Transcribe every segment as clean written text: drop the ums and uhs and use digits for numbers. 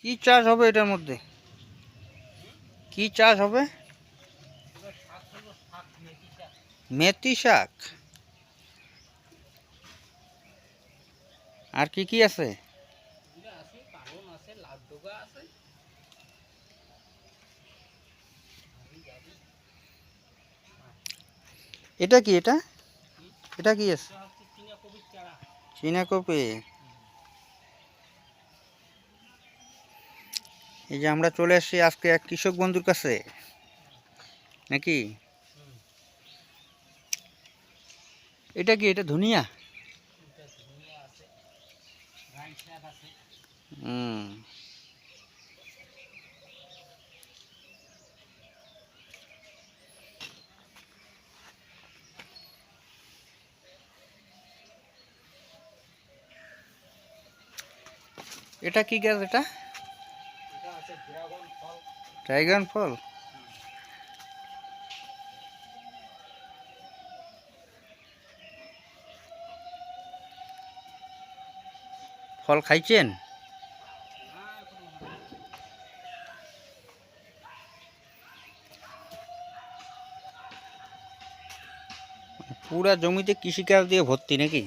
কি চাষ হবে এটার মধ্যে? কি চাষ হবে? মেথি শাক। আর কি কি আছে? এটা কি? এটা এটা কি আছে? চীনা কপি। এই যে আমরা চলে আসছি আজকে এক কৃষক বন্ধুর কাছে, নাকি? এটা কি? এটা ধনিয়া। হুম। এটা কি গাছ? এটা ড্রাগন ফল। ফল খাইছেন? পুরা জমিতে কৃষিকাজ দিয়ে ভর্তি, নাকি?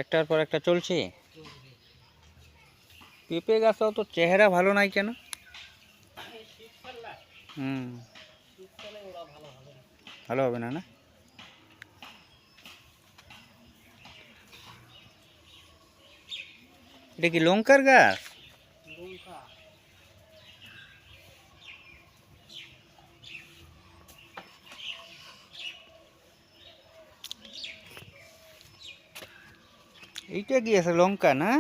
একটার পর একটা চলছে। পেঁপে গাছও তো চেহারা ভালো নাই কেন? হুম। ভালো হবে না, না? এটা কি লঙ্কার গাছ? এইটা কি আছে? লঙ্কা না?